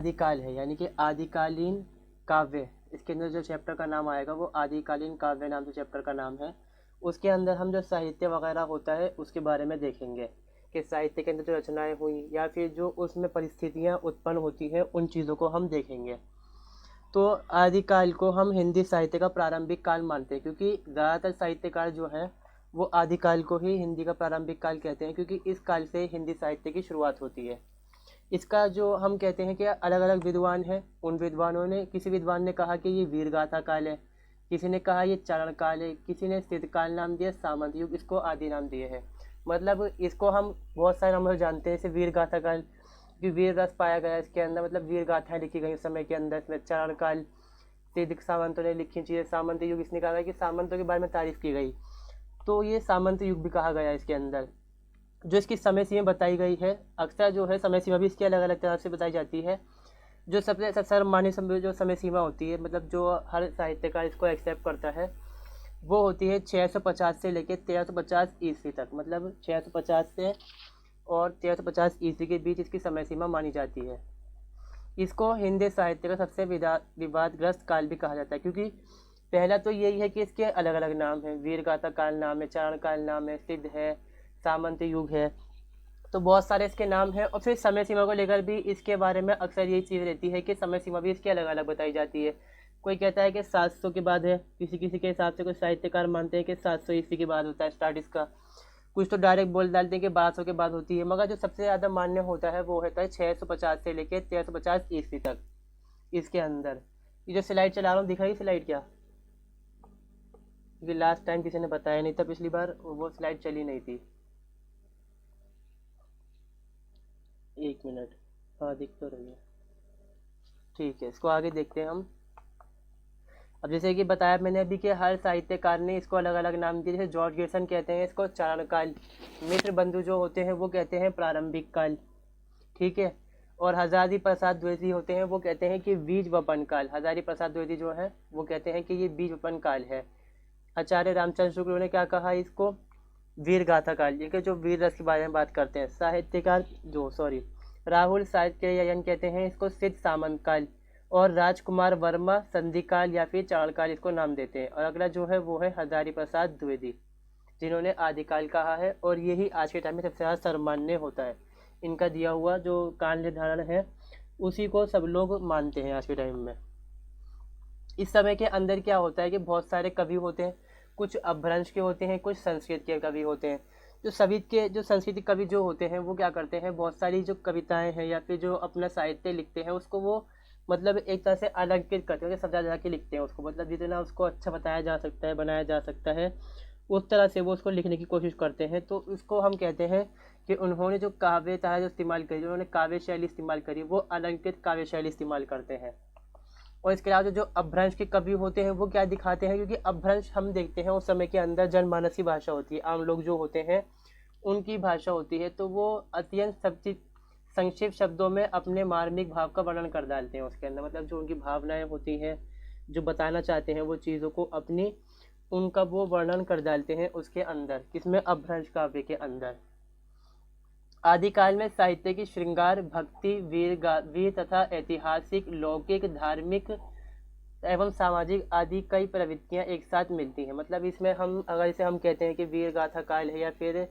आदिकाल है, यानी कि आदिकालीन काव्य। इसके अंदर जो चैप्टर का नाम आएगा वो आदिकालीन काव्य नाम से चैप्टर का नाम है। उसके अंदर हम जो साहित्य वगैरह होता है उसके बारे में देखेंगे कि साहित्य के अंदर जो रचनाएं हुई या फिर जो उसमें परिस्थितियां उत्पन्न होती हैं उन चीज़ों को हम देखेंगे। तो आदिकाल को हम हिंदी साहित्य का प्रारंभिक काल मानते हैं, क्योंकि ज़्यादातर साहित्यकार जो है वो आदिकाल को ही हिंदी का प्रारंभिक काल कहते हैं, क्योंकि इस काल से हिंदी साहित्य की शुरुआत होती है। इसका जो हम कहते हैं कि अलग अलग विद्वान हैं, उन विद्वानों ने, किसी विद्वान ने कहा कि ये वीरगाथा काल है, किसी ने कहा ये चारण काल है, किसी ने सिद्धकाल नाम दिया, सामंत युग इसको आदि नाम दिए हैं। मतलब इसको हम बहुत सारे नामों से जानते हैं, जैसे वीरगाथा काल कि वीर रस पाया गया इसके अंदर, मतलब वीर गाथाएं लिखी गई उस समय के अंदर। इसमें चारण काल सिद्ध सामंतों ने लिखी चीज़ें, सामंत युग इसने कहा गया कि सामंतों के बारे में तारीफ की गई, तो ये सामंत युग भी कहा गया इसके अंदर। जो इसकी समय सीमा बताई गई है, अक्सर जो है समय सीमा भी इसकी अलग अलग तरह से बताई जाती है। जो सबसे सर्वमान्य समय जो समय सीमा होती है, मतलब जो हर साहित्यकार इसको एक्सेप्ट करता है, वो होती है 650 से लेकर 1350 ईस्वी तक। मतलब 650 से और 1350 ईस्वी के बीच इसकी समय सीमा मानी जाती है। इसको हिंदी साहित्य का सबसे विवादग्रस्त काल भी कहा जाता है, क्योंकि पहला तो यही है कि इसके अलग अलग नाम हैं, वीरगाथा काल नाम है, चारण काल नाम है, सिद्ध है, सामंत युग है, तो बहुत सारे इसके नाम हैं। और फिर समय सीमा को लेकर भी इसके बारे में अक्सर यही चीज़ रहती है कि समय सीमा भी इसकी अलग अलग बताई जाती है। कोई कहता है कि 700 के बाद है, किसी किसी के हिसाब से कुछ साहित्यकार मानते हैं कि 700 ईस्वी के बाद होता है स्टार्ट इसका, कुछ तो डायरेक्ट बोल डालते हैं कि 1200 के बाद होती है, मगर जो सबसे ज़्यादा मान्य होता है वो होता है 650 से लेकर 1350 ईस्वी तक। इसके अंदर ये जो स्लाइड चला रहा हूँ, दिख रही स्लाइड क्या? क्योंकि लास्ट टाइम किसी ने बताया नहीं था, पिछली बार वो स्लाइड चली नहीं थी। एक मिनट, हाँ दिख तो रही है, ठीक है, इसको आगे देखते हैं हम। अब जैसे कि बताया मैंने अभी कि हर साहित्यकार ने इसको अलग अलग नाम दिए। जैसे जॉर्ज गेर्सन कहते हैं इसको चारण काल, मित्र बंधु जो होते हैं वो कहते हैं प्रारंभिक काल, ठीक है। और हजारी प्रसाद द्विवेदी होते हैं वो कहते हैं कि बीज वपन काल। हजारी प्रसाद द्विवेदी जो है वो कहते हैं कि ये बीज वपन काल है। आचार्य रामचंद्र शुक्ल ने क्या कहा इसको? वीर गाथा काल, ये कि जो वीर रस के बारे में बात करते हैं। साहित्यकार जो राहुल साहित्ययन कहते हैं इसको सिद्ध सामंत काल, और राजकुमार वर्मा संधि काल या फिर चारण काल इसको नाम देते हैं। और अगला जो है वो है हजारी प्रसाद द्विवेदी, जिन्होंने आदिकाल कहा है, और यही आज के टाइम में सबसे ज़्यादा सर्वमान्य होता है। इनका दिया हुआ जो काल निर्धारण है उसी को सब लोग मानते हैं आज के टाइम में। इस समय के अंदर क्या होता है कि बहुत सारे कवि होते हैं, कुछ अपभ्रंश के होते हैं, कुछ संस्कृत के कवि होते हैं। जो सभी के जो संस्कृत कवि जो होते हैं वो क्या करते हैं, बहुत सारी जो कविताएं हैं या फिर जो अपना साहित्य लिखते हैं उसको वो मतलब एक तरह से अलंकृत करते हैं, सजा सजा के लिखते हैं उसको, मतलब जितना उसको अच्छा बताया जा सकता है, बनाया जा सकता है, उस तरह से वो उसको लिखने की कोशिश करते हैं। तो उसको हम कहते हैं कि उन्होंने जो काव्यता जो इस्तेमाल करी, जो उन्होंने काव्य शैली इस्तेमाल करी, वो अलंकृत काव्य शैली इस्तेमाल करते हैं। और इसके अलावा जो अपभ्रंश के कवि होते हैं वो क्या दिखाते हैं, क्योंकि अपभ्रंश हम देखते हैं उस समय के अंदर जनमानस की भाषा होती है, आम लोग जो होते हैं उनकी भाषा होती है, तो वो अत्यंत संक्षिप्त शब्दों में अपने मार्मिक भाव का वर्णन कर डालते हैं उसके अंदर। मतलब जो उनकी भावनाएं होती हैं, जो बताना चाहते हैं वो चीज़ों को अपनी, उनका वो वर्णन कर डालते हैं उसके अंदर, किसमें? अपभ्रंश काव्य के अंदर। आदिकाल में साहित्य की श्रृंगार, भक्ति, वीर तथा ऐतिहासिक, लौकिक, धार्मिक एवं सामाजिक आदि कई प्रवृत्तियां एक साथ मिलती हैं। मतलब इसमें हम अगर इसे हम कहते हैं कि वीर गाथा काल है या फिर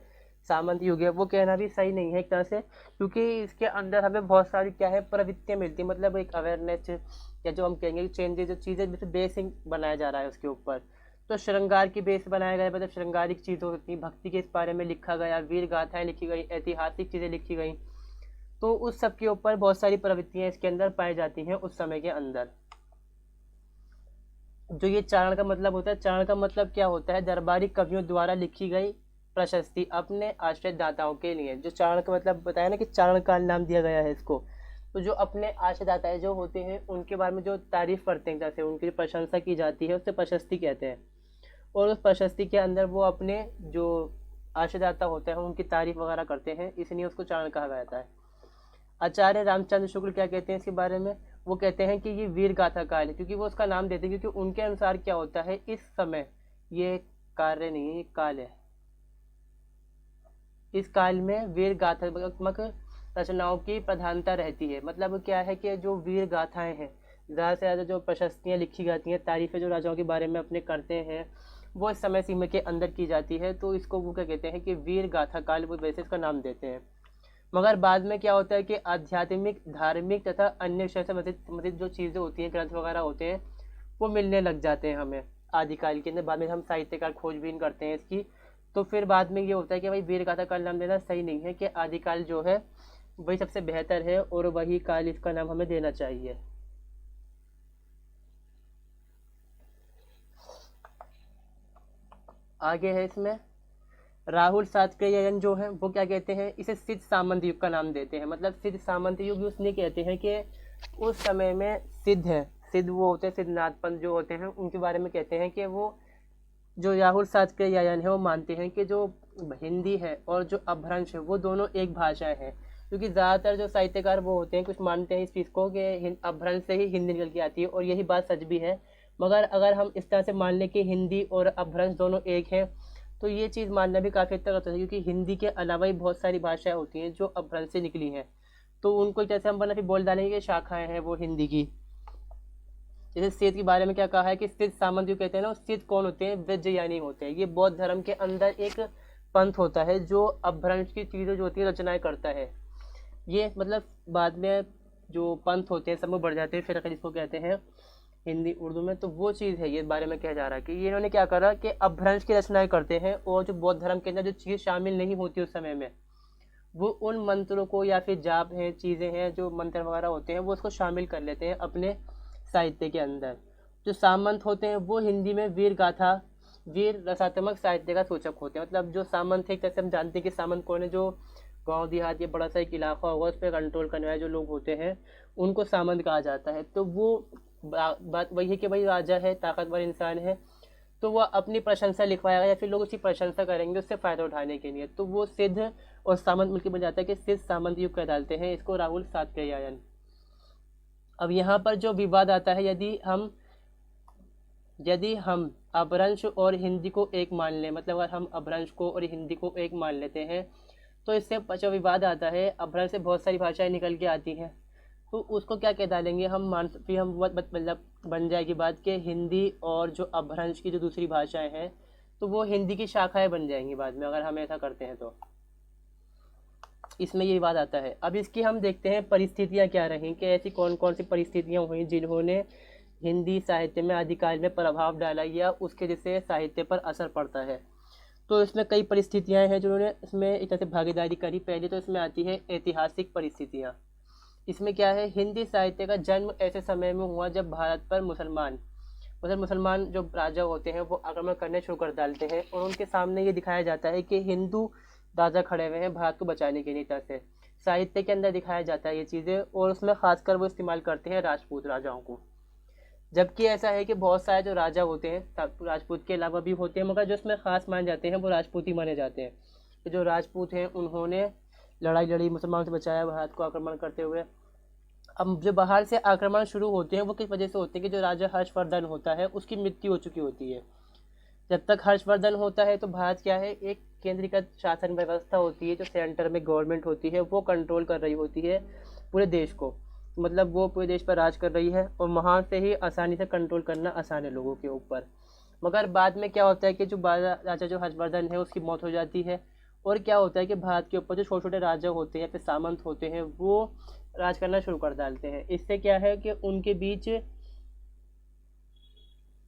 सामंत युग है, वो कहना भी सही नहीं है एक तरह से, क्योंकि इसके अंदर हमें बहुत सारी क्या है प्रवृत्तियां मिलती हैं। मतलब एक अवेयरनेस या जो हम कहेंगे चेंजेस, जो चीज़ें जैसे बेसिंग बनाया जा रहा है उसके ऊपर, तो श्रृंगार की बेस बनाया गया, मतलब श्रृंगारिक चीज़ों की, भक्ति के इस बारे में लिखा गया, वीर गाथाएं लिखी गई, ऐतिहासिक चीज़ें लिखी गई, तो उस सब के ऊपर बहुत सारी प्रवृत्तियां इसके अंदर पाई जाती हैं उस समय के अंदर। जो ये चारण का मतलब होता है, चारण का मतलब क्या होता है? दरबारी कवियों द्वारा लिखी गई प्रशस्ति अपने आश्रय दाताओं के लिए। जो चारण का मतलब बताया ना कि चारण काल नाम दिया गया है इसको, तो जो अपने आश्रयदाता जो होते हैं उनके बारे में जो तारीफ करते हैं, जैसे उनकी प्रशंसा की जाती है उससे प्रशस्ति कहते हैं। और उस प्रशस्ति के अंदर वो अपने जो आश्रयदाता होते हैं उनकी तारीफ वगैरह करते हैं, इसलिए उसको चारण कहा जाता है। आचार्य रामचंद्र शुक्ल क्या कहते हैं इसके बारे में? वो कहते हैं कि ये वीर गाथा काल है, क्योंकि वो उसका नाम देते हैं, क्योंकि उनके अनुसार क्या होता है इस समय, ये कार्य नहीं है, ये काल है। इस काल में वीर गाथात्मक रचनाओं की प्रधानता रहती है। मतलब क्या है कि जो वीर गाथाएं हैं, ज़्यादा से ज़्यादा जो प्रशस्तियाँ लिखी जाती हैं, तारीफ़ें जो राजाओं के बारे में अपने करते हैं, वो इस समय सीमा के अंदर की जाती है। तो इसको वो क्या कहते हैं कि वीर गाथा काल, वो वैसे इसका नाम देते हैं। मगर बाद में क्या होता है कि आध्यात्मिक, धार्मिक तथा अन्य विषय से संबंधित जो चीज़ें होती हैं, ग्रंथ वगैरह होते हैं, वो मिलने लग जाते हैं हमें आदिकाल के अंदर। बाद में हम साहित्यकार खोजबीन करते हैं इसकी, तो फिर बाद में ये होता है कि भाई वीर गाथा काल नाम देना सही नहीं है, कि आदिकाल जो है वही सबसे बेहतर है और वही काल इसका नाम हमें देना चाहिए। आगे है इसमें राहुल सातकर्यायन जो है वो क्या कहते हैं, इसे सिद्ध सामंत युग का नाम देते हैं। मतलब सिद्ध सामंत युग उसने कहते हैं कि उस समय में सिद्ध है, सिद्ध वो होते हैं, सिद्धनाथ पंत जो होते हैं, उनके बारे में कहते हैं कि वो जो राहुल सातकर्यायन है वो मानते हैं कि जो हिंदी है और जो अपभ्रंश है वो दोनों एक भाषाएं हैं। क्योंकि ज़्यादातर जो साहित्यकार वो होते हैं कुछ मानते हैं इस चीज़ को कि अपभ्रंश से ही हिंदी निकल के आती है, और यही बात सच भी है। मगर अगर हम इस तरह से मान लें कि हिंदी और अपभ्रंश दोनों एक हैं, तो ये चीज़ मानना भी काफ़ी हद तक होता है, क्योंकि हिंदी के अलावा ही बहुत सारी भाषाएं होती हैं जो अपभ्रंश से निकली हैं। तो उनको जैसे हम वरना फिर बोल डालेंगे कि शाखाएं हैं वो हिंदी की। जैसे सिद्ध के बारे में क्या कहा है कि सिद्ध सामंत जो कहते हैं ना, सिद्ध कौन होते हैं, वज्रयानी होते हैं। ये बौद्ध धर्म के अंदर एक पंथ होता है जो अपभ्रंश की चीज़ें जो होती है रचनाएं करता है। ये मतलब बाद में जो पंथ होते हैं समूह बढ़ जाते हैं, फिर जिसको कहते हैं हिंदी उर्दू में, तो वो चीज़ है ये बारे में कहा जा रहा है कि ये इन्होंने क्या करा कि अपभ्रंश की रचनाएं करते हैं, और जो बौद्ध धर्म के अंदर जो चीज़ शामिल नहीं होती उस समय में, वो उन मंत्रों को या फिर जाप हैं, चीज़ें हैं, जो मंत्र वगैरह होते हैं, वो उसको शामिल कर लेते हैं अपने साहित्य के अंदर। जो सामंत होते हैं वो हिंदी में वीर गाथा, वीर रसात्मक साहित्य का सूचक होते हैं। मतलब जो सामंत है, जैसे हम जानते हैं कि सामंत कौन है, जो गांव देहात या बड़ा सा एक इलाका होगा उस पर कंट्रोल करने वाले जो लोग होते हैं उनको सामंत कहा जाता है। तो वो बात वही है कि भाई राजा है, ताकतवर इंसान है, तो वह अपनी प्रशंसा लिखवाएगा या फिर लोग उसकी प्रशंसा करेंगे उससे फ़ायदा उठाने के लिए, तो वो सिद्ध और सामंत मिलकर बन जाता है कि सिद्ध सामंत युग कह डालते हैं इसको राहुल सातकर्यायन। अब यहाँ पर जो विवाद आता है, यदि हम अपभ्रंश और हिंदी को एक मान लें, मतलब अगर हम अपभ्रंश को और हिंदी को एक मान लेते हैं, तो इससे जो विवाद आता है, अपभ्रंश से बहुत सारी भाषाएं निकल के आती हैं, तो उसको क्या कह डालेंगे हम फिर हम मतलब बन जाएगी बात कि हिंदी और जो अपभ्रंश की जो दूसरी भाषाएं हैं, तो वो हिंदी की शाखाएं बन जाएंगी बाद में, अगर हम ऐसा करते हैं तो इसमें ये बात आता है। अब इसकी हम देखते हैं परिस्थितियाँ क्या रहीं, कि ऐसी कौन कौन सी परिस्थितियाँ हुई जिन्होंने हिंदी साहित्य में आदिकाल में प्रभाव डाला या उसके जैसे साहित्य पर असर पड़ता है। तो इसमें कई परिस्थितियाँ हैं जिन्होंने इसमें एक तरह से भागीदारी करी। पहले तो इसमें आती है ऐतिहासिक परिस्थितियाँ। इसमें क्या है, हिंदी साहित्य का जन्म ऐसे समय में हुआ जब भारत पर मुसलमान जो राजा होते हैं वो आक्रमण करने शुरू कर डालते हैं, और उनके सामने ये दिखाया जाता है कि हिंदू राजा खड़े हुए हैं भारत को बचाने के लिए। तरह से साहित्य के अंदर दिखाया जाता है ये चीज़ें, और उसमें खासकर वो इस्तेमाल करते हैं राजपूत राजाओं को। जबकि ऐसा है कि बहुत सारे जो राजा होते हैं राजपूत के अलावा भी होते हैं, मगर जो इसमें खास माने जाते हैं वो राजपूत ही माने जाते हैं। कि जो राजपूत हैं उन्होंने लड़ाई लड़ी, मुसलमानों से बचाया भारत को आक्रमण करते हुए। अब जो बाहर से आक्रमण शुरू होते हैं वो किस वजह से होते हैं कि जो राजा हर्षवर्धन होता है उसकी मृत्यु हो चुकी होती है। जब तक हर्षवर्धन होता है तो भारत क्या है, एक केंद्रीकृत शासन व्यवस्था होती है, जो सेंटर में गवर्नमेंट होती है वो कंट्रोल कर रही होती है पूरे देश को। मतलब वो पूरे देश पर राज कर रही है, और वहाँ से ही आसानी से कंट्रोल करना आसान है लोगों के ऊपर। मगर बाद में क्या होता है कि जो राजा जो हर्षवर्धन है उसकी मौत हो जाती है, और क्या होता है कि भारत के ऊपर जो छोटे छोटे राजा होते हैं या फिर सामंत होते हैं वो राज करना शुरू कर डालते हैं। इससे क्या है कि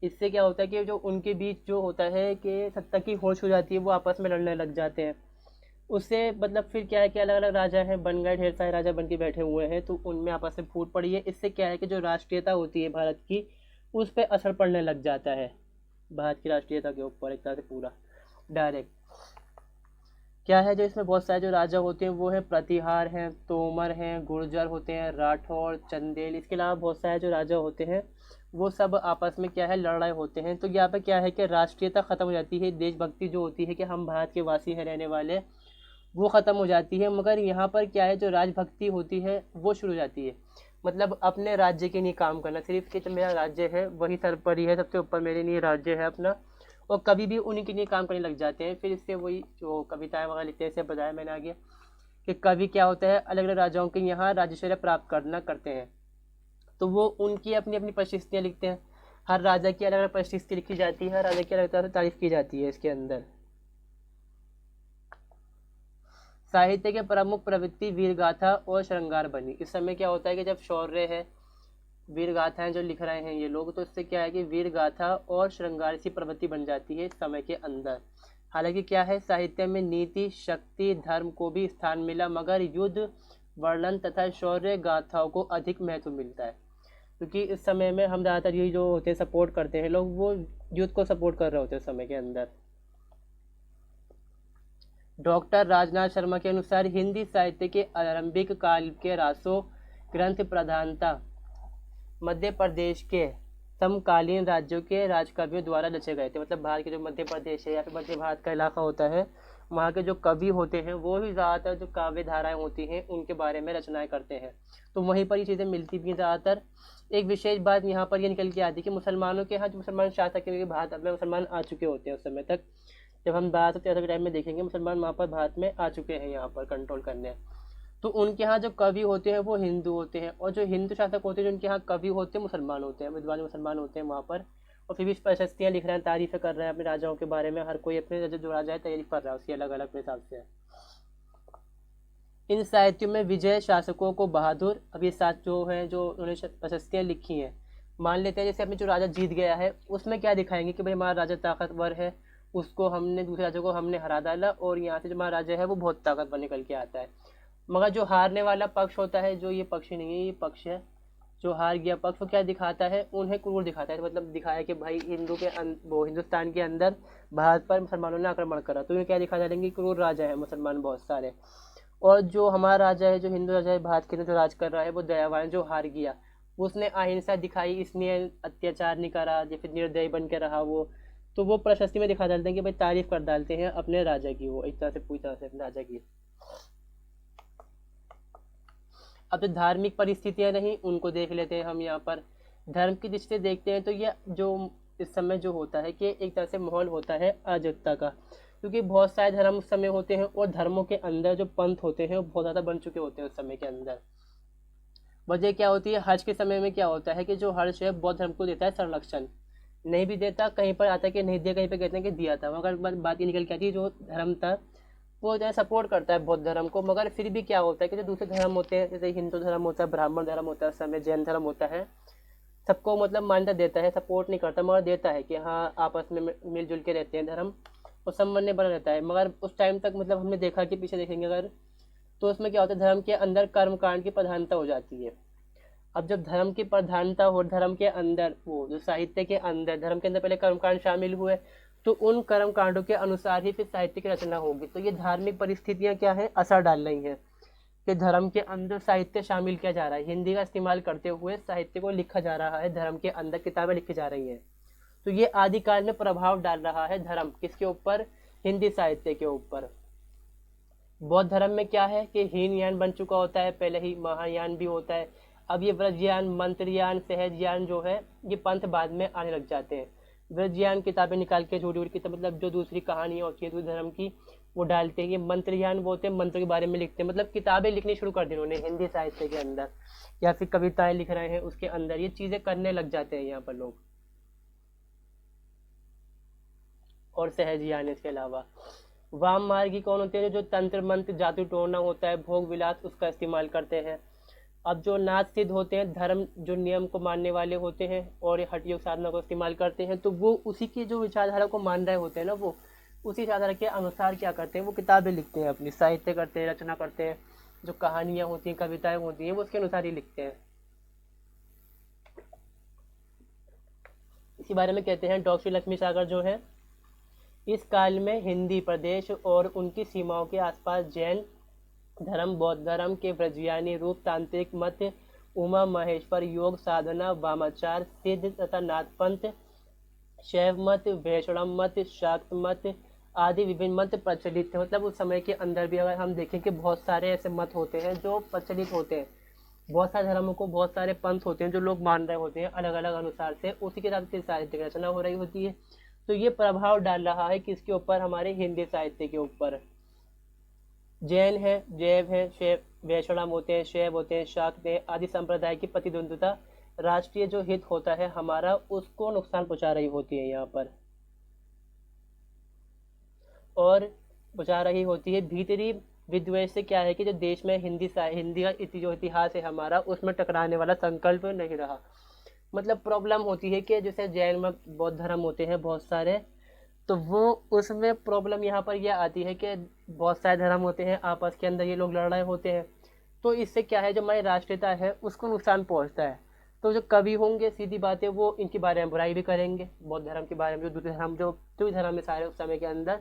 इससे क्या होता है कि जो उनके बीच जो होता है कि सत्ता की होश हो जाती है, वो आपस में लड़ने लग जाते हैं। उससे मतलब फिर क्या है कि अलग अलग राजा हैं बन गए, ढेर सारे राजा बन के बैठे हुए हैं, तो उनमें आपस में फूट पड़ी है। इससे क्या है कि जो राष्ट्रीयता होती है भारत की उस पर असर पड़ने लग जाता है, भारत की राष्ट्रीयता के ऊपर एक तरह से पूरा डायरेक्ट। क्या है, जो इसमें बहुत सारे जो राजा होते हैं वो हैं प्रतिहार हैं, तोमर हैं, गुर्जर होते हैं, राठौर, चंदेल। इसके अलावा बहुत सारे जो राजा होते हैं वो सब आपस में क्या है लड़ाई होते हैं। तो यहाँ पे क्या है कि राष्ट्रीयता ख़त्म हो जाती है, देशभक्ति जो होती है कि हम भारत के वासी हैं रहने वाले, वो ख़त्म हो जाती है। मगर यहाँ पर क्या है, जो राजभक्ति होती है वो शुरू हो जाती है। मतलब अपने राज्य के लिए काम करना, सिर्फ कि जो मेरा राज्य है वही सर्वोपरि है, सबसे ऊपर मेरे लिए राज्य है अपना, और कभी भी उन्हीं के लिए काम करने लग जाते हैं। फिर इससे वही जो कविताएं वगैरह लिखते हैं, जैसे बताया मैंने आगे, कि कवि क्या होता है अलग अलग राजाओं के यहाँ राज्यशैल्या प्राप्त करते हैं, तो वो उनकी अपनी अपनी प्रशस्तियाँ लिखते हैं। हर राजा की अलग अलग प्रशस्ति लिखी जाती है, हर राजा की अलग तरह से तारीफ की जाती है इसके अंदर। साहित्य के प्रमुख प्रवृत्ति वीर गाथा और श्रृंगार बनी। इस समय क्या होता है कि जब शौर्य है, वीर गाथाएं जो लिख रहे हैं ये लोग, तो इससे क्या है कि वीर गाथा और श्रृंगार सी प्रवृत्ति बन जाती है इस समय के अंदर। हालांकि क्या है, साहित्य में नीति, शक्ति, धर्म को भी स्थान मिला, मगर युद्ध वर्णन तथा शौर्य गाथाओं को अधिक महत्व मिलता है, क्योंकि इस समय में हम ज़्यादातर ये जो होते हैं सपोर्ट करते हैं लोग, वो युद्ध को सपोर्ट कर रहे होते हैं उस समय के अंदर। डॉक्टर राजनाथ शर्मा के अनुसार हिंदी साहित्य के आरंभिक काल के रासो ग्रंथ प्रधानता मध्य प्रदेश के समकालीन राज्यों के राजकवियों द्वारा रचे गए थे। मतलब भारत के जो मध्य प्रदेश है या फिर मध्य भारत का इलाका होता है, वहाँ के जो कवि होते हैं वो ही ज़्यादातर जो काव्य धाराएँ होती हैं उनके बारे में रचनाएं करते हैं, तो वहीं पर ये चीज़ें मिलती भी हैं ज़्यादातर। एक विशेष बात यहाँ पर ये निकल के आती है कि मुसलमानों के यहाँ जो मुसलमान शासक के भारत में मुसलमान आ चुके होते हैं उस समय तक, जब हम 1213 के टाइम में देखेंगे मुसलमान वहाँ पर भारत में आ चुके हैं यहाँ पर कंट्रोल करने, तो उनके यहाँ जो कवि होते हैं वो हिंदू होते हैं, और जो हिंदू शासक होते हैं जो उनके यहाँ कवि होते हैं मुसलमान होते हैं, विद्वान मुसलमान होते हैं वहाँ पर, और फिर भी प्रशस्तियाँ लिख रहे हैं, तारीफ़ें कर रहे हैं अपने राजाओं के बारे में, हर कोई अपने जो राजा है तारीफ कर रहा है उसकी अलग अलग अपने हिसाब से। इन साहित्यों में विजय शासकों को बहादुर, अब ये साथ जो हैं जो उन्होंने प्रशस्तियाँ लिखी हैं, मान लेते हैं जैसे अपने जो राजा जीत गया है उसमें क्या दिखाएंगे कि भाई हमारा राजा ताकतवर है, उसको हमने दूसरे राजा को हमने हरा डाला, और यहाँ से जो हमारा राजा है वो बहुत ताकतवर निकल के आता है। मगर जो हारने वाला पक्ष होता है, जो ये पक्ष नहीं है, ये पक्ष है जो हार गया पक्ष, वो क्या दिखाता है, उन्हें क्रूर दिखाता है। मतलब दिखाया कि भाई वो हिंदुस्तान के अंदर भारत पर मुसलमानों ने आक्रमण करा, तो ये क्या दिखा डालेंगे, क्रूर राजा है मुसलमान बहुत सारे, और जो हमारा राजा है, जो हिंदू राजा है भारत के अंदर जो राज कर रहा है वो दयावान जो हार गया, उसने अहिंसा दिखाई, इसने अत्याचार नहीं करा या फिर निर्दयी बन के रहा वो, तो वो प्रशस्ति में दिखा डालते हैं कि भाई तारीफ कर डालते हैं अपने राजा की, वो एक तरह से पूरी तरह से अपने राजा की। अब जो धार्मिक परिस्थितियां रहीं उनको देख लेते हैं हम यहाँ पर। धर्म की दृष्टि से देखते हैं तो ये जो इस समय जो होता है कि एक तरह से माहौल होता है अराजकता का, क्योंकि बहुत सारे धर्म उस समय होते हैं और धर्मों के अंदर जो पंथ होते हैं वो बहुत ज़्यादा बन चुके होते हैं उस समय के अंदर। वजह क्या होती है, हज के समय में क्या होता है कि जो हर्ष है बौद्ध धर्म को देता है संरक्षण, नहीं भी देता, कहीं पर आता है कि नहीं दिया, कहीं पर कहते हैं कि दिया था, मगर बात ये निकल के आती है जो धर्म था वो जो है सपोर्ट करता है बौद्ध धर्म को, मगर फिर भी क्या होता है कि जो दूसरे धर्म होते हैं जैसे हिंदू धर्म होता है, ब्राह्मण धर्म होता है, समय जैन धर्म होता है, सबको मतलब मान्यता देता है, सपोर्ट नहीं करता मगर देता है कि हाँ आपस में मिलजुल के रहते हैं, धर्म और समन्वय बना रहता है। मगर उस टाइम तक मतलब हमने देखा कि पीछे देखेंगे अगर, तो उसमें क्या होता है, धर्म के अंदर कर्मकांड की प्रधानता हो जाती है। अब जब धर्म की प्रधानता हो, धर्म के अंदर वो जो साहित्य के अंदर धर्म के अंदर पहले कर्मकांड शामिल हुए, तो उन कर्म कांडों के अनुसार ही फिर साहित्य की रचना होगी। तो ये धार्मिक परिस्थितियाँ क्या है, असर डाल रही हैं कि धर्म के अंदर साहित्य शामिल किया जा रहा है, हिंदी का इस्तेमाल करते हुए साहित्य को लिखा जा रहा है, धर्म के अंदर किताबें लिखी जा रही हैं। तो ये आदिकाल में प्रभाव डाल रहा है धर्म किसके ऊपर, हिंदी साहित्य के ऊपर। बौद्ध धर्म में क्या है कि हीनयान बन चुका होता है, पहले ही महायान भी होता है, अब ये व्रजयान, मंत्रयान, सहजयान जो है ये पंथ बाद में आने लग जाते हैं। व्रजयान किताबें निकाल के छोटी छोटी किताब, मतलब जो दूसरी कहानियाँ होती है धर्म की वो डालते हैं। ये मंत्रयान वो होते हैं, मंत्र के बारे में लिखते हैं, मतलब किताबें लिखनी शुरू कर दी उन्होंने हिंदी साहित्य के अंदर, या फिर कविताएं लिख रहे हैं उसके अंदर, ये चीज़ें करने लग जाते हैं यहाँ पर लोग। और सहजयान इसके अलावा वाम मार्गी कौन होते हैं, जो तंत्र मंत्र जादू टोना होता है, भोग विलास उसका इस्तेमाल करते हैं। अब जो नाथ सिद्ध होते हैं, धर्म जो नियम को मानने वाले होते हैं और हठ योग साधना को इस्तेमाल करते हैं, तो वो उसी की जो विचारधारा को मान रहे होते हैं ना, वो उसी विचारधारा के अनुसार क्या करते हैं, वो किताबें लिखते हैं, अपनी साहित्य करते हैं, रचना करते हैं, जो कहानियाँ होती हैं, कविताएं होती हैं, वो उसके अनुसार ही लिखते हैं। इसी बारे में कहते हैं डॉक्टर लक्ष्मी सागर जो है, इस काल में हिंदी प्रदेश और उनकी सीमाओं के आसपास जैन धर्म, बौद्ध धर्म के व्रजयानी रूप, तांत्रिक मत, उमा महेश्वर योग साधना, वामाचार, सिद्ध तथा नाथपंथ, शैव मत, वैष्णव मत, शाक्त मत आदि विभिन्न मत प्रचलित थे। मतलब उस समय के अंदर भी अगर हम देखें कि बहुत सारे ऐसे मत होते हैं जो प्रचलित होते हैं, बहुत सारे धर्मों को बहुत सारे पंथ होते हैं जो लोग मान रहे होते हैं अलग अलग अनुसार से, उसी के हिसाब से साहित्य की रचना हो रही होती है। तो ये प्रभाव डाल रहा है किसके ऊपर, हमारे हिंदी साहित्य के ऊपर। जैन है, जैव है, शैव वैष्णव होते हैं, शैव होते हैं, शाक्त हैं, आदि संप्रदाय की प्रतिद्वंद्विता राष्ट्रीय जो हित होता है हमारा उसको नुकसान पहुंचा रही होती है यहाँ पर, और पहुंचा रही होती है। भीतरी विद्वेष से क्या है कि जो देश में हिंदी का जो इतिहास है हमारा उसमें टकराने वाला संकल्प नहीं रहा। मतलब प्रॉब्लम होती है कि जैसे जैन में बौद्ध धर्म होते हैं बहुत सारे, तो वो उसमें प्रॉब्लम यहाँ पर यह आती है कि बहुत सारे धर्म होते हैं आपस के अंदर ये लोग लड़ रहे होते हैं, तो इससे क्या है जो हमारी राष्ट्रीयता है उसको नुकसान पहुँचता है। तो जो कवि होंगे सीधी बात है वो इनके बारे में बुराई भी करेंगे, बौद्ध धर्म के बारे में, जो दूसरे धर्म जो भी धर्म है सारे उस समय के अंदर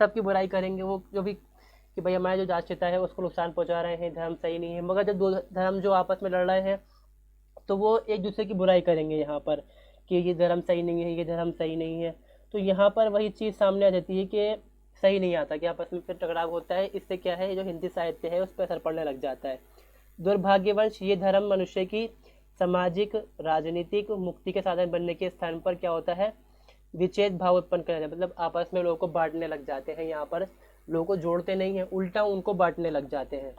सबकी बुराई करेंगे वो, जो भी कि भाई हमारा जो राष्ट्रीयता है उसको नुकसान पहुंचा रहे हैं, धर्म सही नहीं है। मगर जब दो धर्म जो आपस में लड़ रहे हैं तो वो एक दूसरे की बुराई करेंगे यहाँ पर कि ये धर्म सही नहीं है, ये धर्म सही नहीं है। तो यहाँ पर वही चीज़ सामने आ जाती है कि सही नहीं आता कि आपस में फिर टकराव होता है। इससे क्या है जो हिंदी साहित्य है उस पर असर पड़ने लग जाता है। दुर्भाग्यवश ये धर्म मनुष्य की सामाजिक राजनीतिक मुक्ति के साधन बनने के स्थान पर क्या होता है, विच्छेद भाव उत्पन्न कर, मतलब आपस में लोगों को बांटने लग जाते हैं। यहाँ पर लोगों को जोड़ते नहीं हैं, उल्टा उनको बांटने लग जाते हैं।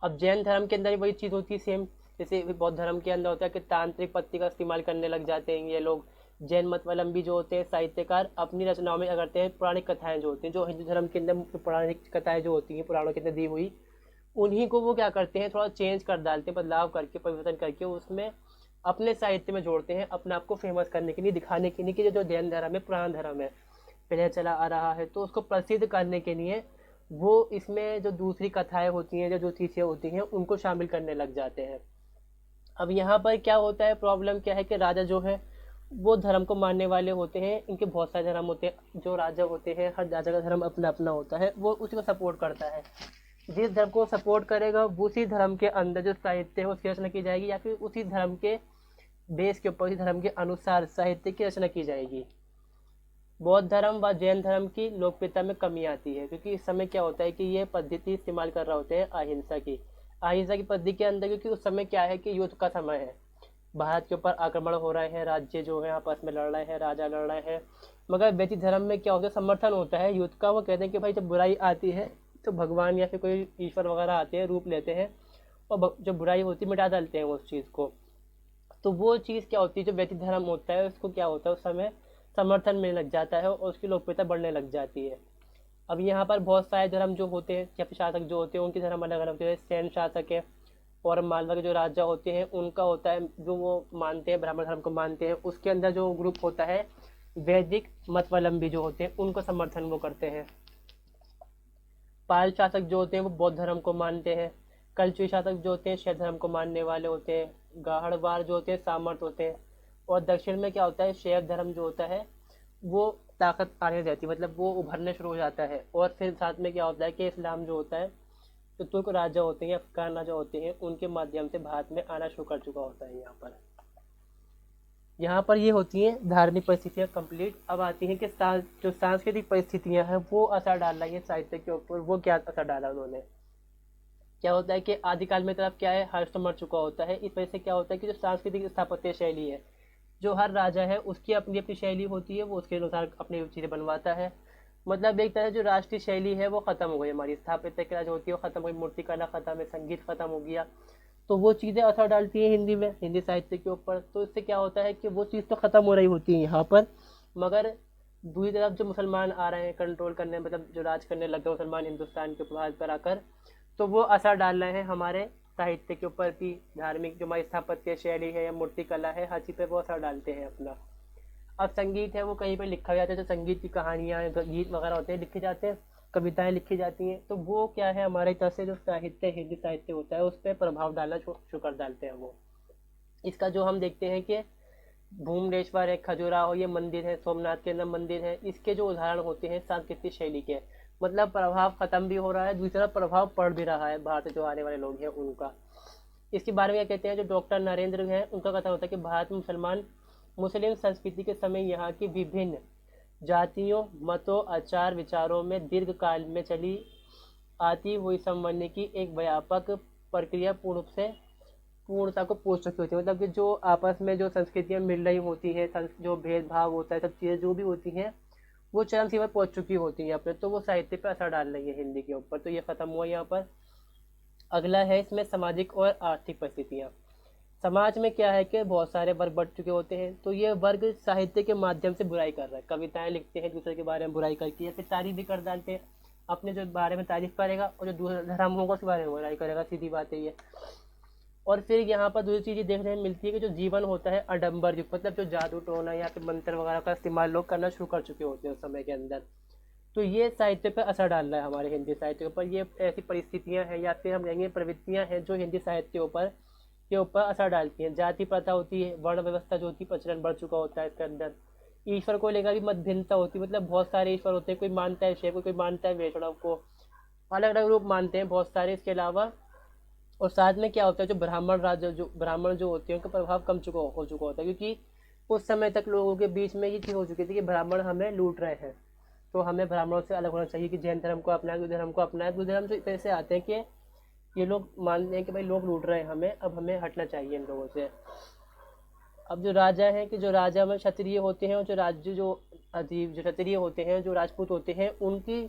अब जैन धर्म के अंदर वही चीज़ होती है सेम, जैसे बौद्ध धर्म के अंदर होता है कि तांत्रिक पत्ती का इस्तेमाल करने लग जाते हैं ये लोग। जैन मतवलंबी जो होते हैं साहित्यकार अपनी रचनाओं में क्या करते हैं, पौराणिक कथाएं जो होती हैं, जो हिंदू धर्म के अंदर पौराणिक कथाएं जो होती हैं पुराणों के अंदर दी हुई, उन्हीं को वो क्या करते हैं थोड़ा चेंज कर डालते हैं, बदलाव करके परिवर्तन करके उसमें अपने साहित्य में जोड़ते हैं, अपने आप को फेमस करने के लिए, दिखाने के लिए कि जो जैन धर्म है पुराना धर्म है पहले चला आ रहा है, तो उसको प्रसिद्ध करने के लिए वो इसमें जो दूसरी कथाएं होती हैं, जो चीज़ें होती हैं उनको शामिल करने लग जाते हैं। अब यहाँ पर क्या होता है, प्रॉब्लम क्या है कि राजा जो है वो धर्म को मानने वाले होते हैं, इनके बहुत सारे धर्म होते हैं, जो राजा होते हैं हर राजा का धर्म अपना अपना होता है, वो उसी को सपोर्ट करता है। जिस धर्म को सपोर्ट करेगा उसी धर्म के अंदर जो साहित्य है उसकी रचना की जाएगी, या फिर उसी धर्म के बेस के ऊपर, उसी धर्म के अनुसार साहित्य की रचना की जाएगी। बौद्ध धर्म व जैन धर्म की लोकप्रियता में कमी आती है क्योंकि इस समय क्या होता है कि ये पद्धति इस्तेमाल कर रहे होते हैं अहिंसा की पद्धति के अंदर, क्योंकि उस समय क्या है कि युद्ध का समय है, भारत के ऊपर आक्रमण हो रहे हैं, राज्य जो है आपस में लड़ रहे हैं, राजा लड़ रहे हैं। मगर वैदिक धर्म में क्या होता है, समर्थन होता है युद्ध का। वो कहते हैं कि भाई जब बुराई आती है तो भगवान या फिर कोई ईश्वर वगैरह आते हैं, रूप लेते हैं, और जो बुराई होती है मिटा डालते हैं उस चीज़ को। तो वो चीज़ क्या होती है, जो वैदिक धर्म होता है उसको क्या होता है उस समय समर्थन मिलने लग जाता है और उसकी लोकप्रियता बढ़ने लग जाती है। अब यहाँ पर बहुत सारे धर्म जो होते हैं या फिर शासक जो होते हैं उनके धर्म अलग अलग होते हैं। सैन शासक है और मालवा के जो राजा होते हैं उनका होता है जो वो मानते हैं, ब्राह्मण धर्म को मानते हैं, उसके अंदर जो ग्रुप होता है वैदिक मतवलंबी जो होते हैं उनको समर्थन वो करते हैं। पाल शासक जो होते हैं वो बौद्ध धर्म को मानते हैं। कलचुई शासक जो होते हैं शैव धर्म को मानने वाले होते हैं। गाहड़वार जो होते हैं सामर्थ होते हैं। और दक्षिण में क्या होता है, शैव धर्म जो होता है वो ताकत आने जाती है, मतलब वो उभरने शुरू हो जाता है। और फिर साथ में क्या होता है कि इस्लाम जो होता है, जो तुर्क राजा होते हैं, अफगान राजा होते हैं, उनके माध्यम से भारत में आना शुरू कर चुका होता है। यहाँ पर ये होती हैं धार्मिक परिस्थितियाँ कंप्लीट। अब आती हैं कि जो सांस्कृतिक परिस्थितियाँ हैं वो असर डाल रही है साहित्य के ऊपर। वो क्या असर डाला उन्होंने, क्या होता है कि आदिकाल में तरफ क्या है, हर्ष तो मर चुका होता है। इस वजह से क्या होता है कि जो सांस्कृतिक स्थापत्य शैली है, जो हर राजा है उसकी अपनी अपनी शैली होती है, वो उसके अनुसार अपनी चीज़ें बनवाता है। मतलब एक तरह जो राष्ट्रीय शैली है वो ख़त्म हो गई, हमारी स्थापत्य कला जो होती है वो ख़त्म हो गई, मूर्ति कला ख़त्म है, संगीत ख़त्म हो गया। तो वो चीज़ें असर डालती हैं हिंदी में, हिंदी साहित्य के ऊपर। तो इससे क्या होता है कि वो चीज़ तो ख़त्म हो रही होती है यहाँ पर, मगर दूसरी तरफ जो मुसलमान आ रहे हैं कंट्रोल करने, मतलब जो राज करने लगे मुसलमान हिंदुस्तान के भारत पर आकर, तो वो असर डाल रहे हैं हमारे साहित्य के ऊपर भी। धार्मिक जो हमारी स्थापत्य शैली है या मूर्ति कला है, हर चीज़ पे वो असर डालते हैं अपना। अब संगीत है वो कहीं पर लिखा जाता है, जो संगीत की कहानियाँ गीत वगैरह होते हैं लिखे जाते हैं, कविताएं लिखी जाती हैं, तो वो क्या है हमारे तरफ से जो साहित्य हिंदी साहित्य होता है उस पर प्रभाव डालना शुरू कर डालते हैं वो। इसका जो हम देखते हैं कि भूमरेश्वर है, खजुराहो ये मंदिर है, सोमनाथ के अंदर मंदिर है, इसके जो उदाहरण होते हैं सांस्कृतिक शैली के, मतलब प्रभाव खत्म भी हो रहा है, दूसरी तरफ प्रभाव पड़ भी रहा है भारत से जो आने वाले लोग हैं उनका। इसके बारे में क्या कहते हैं, जो डॉक्टर नरेंद्र हैं उनका कथन होता है कि भारत में मुस्लिम संस्कृति के समय यहाँ की विभिन्न जातियों, मतों, आचार विचारों में दीर्घ काल में चली आती हुई समन्वय की एक व्यापक प्रक्रिया पूर्ण रूप से पूर्णता को पहुँच चुकी होती है। मतलब कि जो आपस में जो संस्कृतियाँ मिल रही होती हैं, जो भेदभाव होता है, सब चीज़ें जो भी होती हैं वो चरम सीमा पर पहुंच चुकी होती है यहाँ पर, तो वो साहित्य पर असर डाल रही है हिंदी के ऊपर। तो ये खत्म हुआ यहाँ पर। अगला है इसमें सामाजिक और आर्थिक परिस्थितियाँ। समाज में क्या है कि बहुत सारे वर्ग बढ़ चुके होते हैं, तो ये वर्ग साहित्य के माध्यम से बुराई कर रहा है, कविताएं लिखते हैं दूसरे के बारे में बुराई करके, या फिर तारीफ भी कर डालते हैं। अपने जो बारे में तारीफ करेगा और जो दूसरा धर्म होगा उसके बारे में बुराई करेगा, सीधी बात है ये। और फिर यहाँ पर दूसरी चीज़ देखने में मिलती है कि जो जीवन होता है आडंबर युक्त, मतलब जो जादू टोना या फिर मंत्र वगैरह का इस्तेमाल लोग करना शुरू कर चुके होते हैं उस समय के अंदर। तो ये साहित्य पर असर डाल रहा है हमारे हिंदी साहित्य के ऊपर। ये ऐसी परिस्थितियाँ हैं या फिर हम कहेंगे प्रवृत्तियाँ हैं जो हिंदी साहित्य के ऊपर असर डालती हैं। जाति प्रथा होती है, वर्ण व्यवस्था जो होती है, प्रचलन बढ़ चुका होता है इसके अंदर। ईश्वर को लेकर भी मतभिन्नता होती है, मतलब बहुत सारे ईश्वर होते हैं, कोई मानता है शिव को, कोई मानता है वैष्णव को, अलग अलग रूप मानते हैं बहुत सारे इसके अलावा। और साथ में क्या होता है, जो ब्राह्मण जो होते हैं उनका प्रभाव कम हो चुका होता है, क्योंकि उस समय तक लोगों के बीच में ये चीज़ हो चुकी थी कि ब्राह्मण हमें लूट रहे हैं, तो हमें ब्राह्मणों से अलग होना चाहिए, कि जैन धर्म को अपनाए, बुद्ध धर्म को अपनाए। बुद्ध धर्म से इस तरह से आते हैं कि ये लोग मानते हैं कि भाई लोग लूट रहे हैं हमें, अब हमें हटना चाहिए इन लोगों से। अब जो राजा हैं कि जो राजा में क्षत्रिय होते हैं, और जो राज्य जो अजीब जो क्षत्रिय होते हैं, जो राजपूत होते हैं, उनकी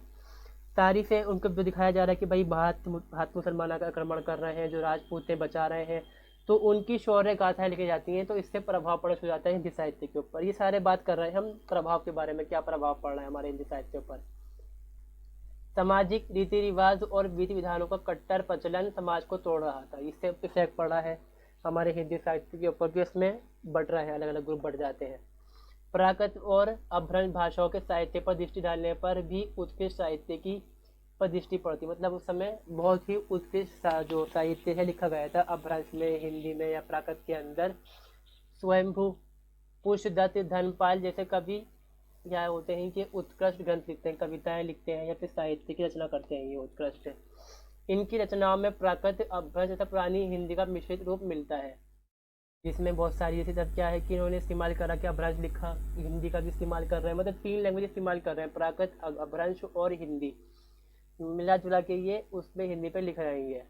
तारीफ है, उनको जो दिखाया जा रहा है कि भाई भारत मुसलमानों का आक्रमण कर रहे हैं, जो राजपूत हैं बचा रहे हैं, तो उनकी शौर्य गाथाएं लिखी जाती हैं। तो इससे प्रभाव पड़ा शुरू जाता है हिंदी साहित्य के ऊपर। ये सारे बात कर रहे हैं हम प्रभाव के बारे में, क्या प्रभाव पड़ रहा है हमारे हिंदी साहित्य पर। सामाजिक रीति रिवाज और विधि विधानों का कट्टर प्रचलन समाज को तोड़ रहा था, इससे इफेक्ट पड़ा है हमारे हिंदी साहित्य के ऊपर, भी इसमें बढ़ रहा है, अलग अलग ग्रुप बढ़ जाते हैं। प्राकृत और अभ्रंश भाषाओं के साहित्य पर दृष्टि डालने पर भी उत्कृष्ट साहित्य की पर दृष्टि पड़ती, मतलब उस समय बहुत ही उत्कृष्ट जो साहित्य है लिखा गया था अभ्रंश में, हिंदी में या प्राकृत के अंदर। स्वयंभू पुष्पदत्त धनपाल जैसे कवि क्या होते हैं कि उत्कृष्ट ग्रंथ लिखते हैं, कविताएं लिखते हैं या फिर साहित्य की रचना करते हैं, ये उत्कृष्ट। इनकी रचनाओं में प्राकृत अभ्रंश तथा पुरानी हिंदी का मिश्रित रूप मिलता है, जिसमें बहुत सारी ऐसी तब क्या है कि इन्होंने इस्तेमाल करा कि अभ्रंश लिखा, हिंदी का भी इस्तेमाल कर रहे हैं, मतलब 3 लैंग्वेज इस्तेमाल कर रहे हैं, प्राकृत, अभ्रंश और हिंदी मिला जुला के ये उसमें हिंदी पे लिख रही है।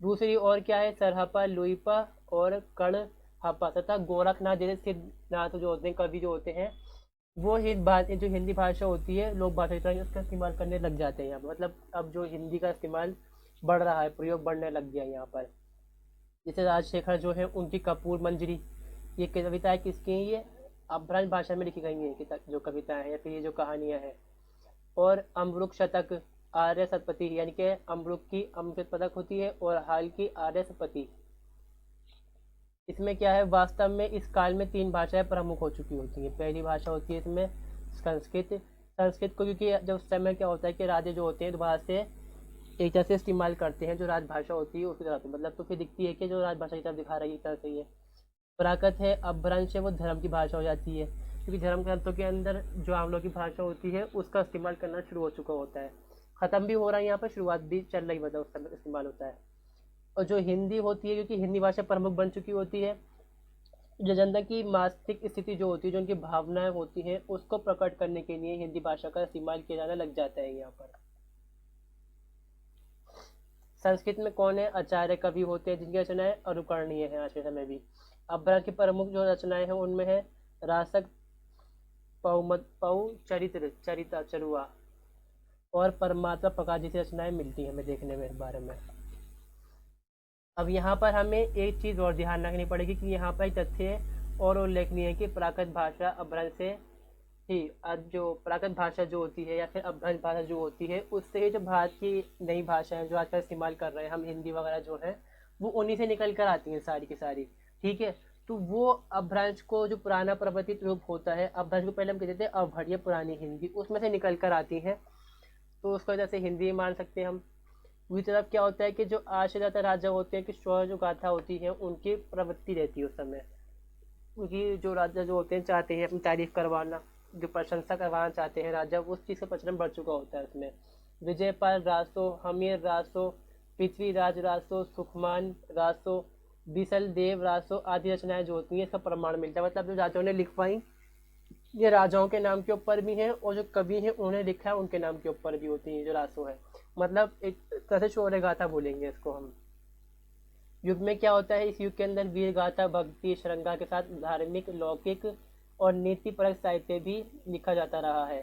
दूसरी और क्या है, सरहपा, लुईपा और कड़हपा तथा गोरखनाथ जैसे सिद्धनाथ जो होते हैं, कवि जो होते हैं, वो जो हिंदी भाषा होती है लोक भाषा की तरह उसका इस्तेमाल करने लग जाते हैं यहाँ पर। मतलब अब जो हिंदी का इस्तेमाल बढ़ रहा है, प्रयोग बढ़ने लग गया यहाँ पर। जैसे राजशेखर जो है, उनकी कपूर मंजरी, ये कविताएं किसकी हैं, ये अभ्रंश भाषा में लिखी गई हैं जो कविताएं हैं या फिर ये जो कहानियां हैं। और अमरुक शतक, आर्य सतपति, यानी कि अमरुक की अमृत पदक होती है और हाल की आर्य सतपति। इसमें क्या है, वास्तव में इस काल में 3 भाषाएं प्रमुख हो चुकी होती हैं। पहली भाषा होती है इसमें संस्कृत को, क्योंकि जब उस समय क्या होता है कि राजे जो होते हैं दोबारा से एक तरह से इस्तेमाल करते हैं जो राजभाषा होती है उसकी तरह से, मतलब तो फिर दिखती है कि जो राजभाषा की तरफ दिखा रही है एक तरह से। ये प्राकृत है, अभ्रंश है, वो धर्म की भाषा हो जाती है, क्योंकि धर्म ग्रंथों के अंदर जो हम लोग की भाषा होती है उसका इस्तेमाल करना शुरू हो चुका होता है, ख़त्म भी हो रहा है यहाँ पर, शुरुआत भी चल रही, मतलब उस समय इस्तेमाल होता है। और जो हिंदी होती है, क्योंकि हिंदी भाषा प्रमुख बन चुकी होती है, जो जनता की मानसिक स्थिति जो होती है, जो उनकी भावनाएं होती हैं, उसको प्रकट करने के लिए हिंदी भाषा का इस्तेमाल किया जाने लग जाता है यहाँ पर। संस्कृत में कौन है, आचार्य कवि होते हैं जिनकी रचनाएं अनुकरणीय है आज के समय भी। अभ्रंश की प्रमुख जो रचनाएं हैं उनमें है रासक, पौ चरिता चरुआ और परमात्मा प्रकाश जैसी रचनाएं मिलती हैं हमें देखने में इस बारे में। अब यहाँ पर हमें एक चीज़ और ध्यान रखनी पड़ेगी कि यहाँ पर तथ्य और उल्लेखनीय है कि प्राकृत भाषा अभ्रंश से ही, आज जो प्राकृत भाषा जो होती है या फिर अभ्रंश भाषा जो होती है, उससे ही जो भारत की नई भाषा है जो आजकल इस्तेमाल कर रहे हैं हम, हिंदी वगैरह जो है, वो उन्हीं से निकल कर आती हैं सारी की सारी, ठीक है। तो वो अभ्रंश को जो पुराना प्रवर्तित रूप होता है, अभ्रंश को पहले हम कहते थे अभढ़िया पुरानी हिंदी, उसमें से निकल कर आती हैं, तो उसको वजह से हिंदी मान सकते हैं हम। दूसरी तरफ क्या होता है कि जो आज से ज़्यादा राजा होते हैं कि शौर्य जो गाथा होती है उनकी प्रवृत्ति रहती है उस समय, क्योंकि जो राजा जो होते हैं चाहते हैं अपनी तारीफ करवाना, जो प्रशंसा करवाना चाहते हैं राजा, उस चीज़ का प्रचलन बढ़ चुका होता है उसमें। विजयपाल रासो, हमीर रासो, पृथ्वीराज रासो, सुखमान रासो, बिसल देव रासो आदि रचनाएं जो होती हैं इसका प्रमाण मिलता है। मतलब जो राजाओं ने लिखवाई ये राजाओं के नाम के ऊपर भी हैं, और जो कवि हैं उन्होंने लिखा है उनके नाम के ऊपर भी होती हैं जो रासो है, मतलब एक तरह से शौर्य गाथा बोलेंगे इसको हम। युग में क्या होता है, इस युग के अंदर वीर गाथा, भक्ति, श्रृंगार के साथ धार्मिक, लौकिक और नीतिपरक साहित्य भी लिखा जाता रहा है।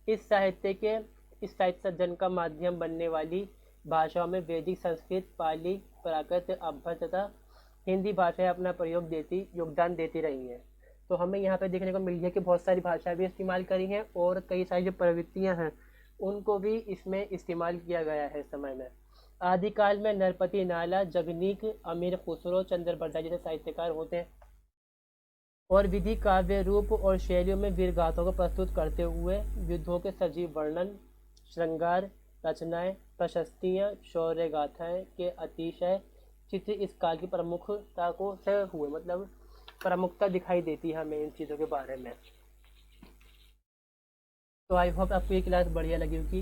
इस साहित्य सृजन का माध्यम बनने वाली भाषाओं में वैदिक, संस्कृत, पाली, प्राकृत, अभ्र तथा हिंदी भाषाएं अपना योगदान देती रही हैं। तो हमें यहाँ पे देखने को मिल गया कि बहुत सारी भाषाएं भी इस्तेमाल करी हैं और कई सारी जो प्रवृत्तियाँ हैं उनको भी इसमें इस्तेमाल किया गया है समय में। आदिकाल में नरपति नाला, जगनीक, अमीर खुसरो, चंद्र बरदाई जैसे साहित्यकार होते हैं और विधि, काव्य रूप और शैलियों में वीर गाथाओं को प्रस्तुत करते हुए युद्धों के सजीव वर्णन, श्रृंगार रचनाएं, प्रशस्तियाँ, शौर्य गाथाएं के अतिशय चित्र इस काल की प्रमुखता को से हुए, मतलब प्रमुखता दिखाई देती है हमें इन चीज़ों के बारे में। तो आई होप आपको ये क्लास बढ़िया लगी होगी।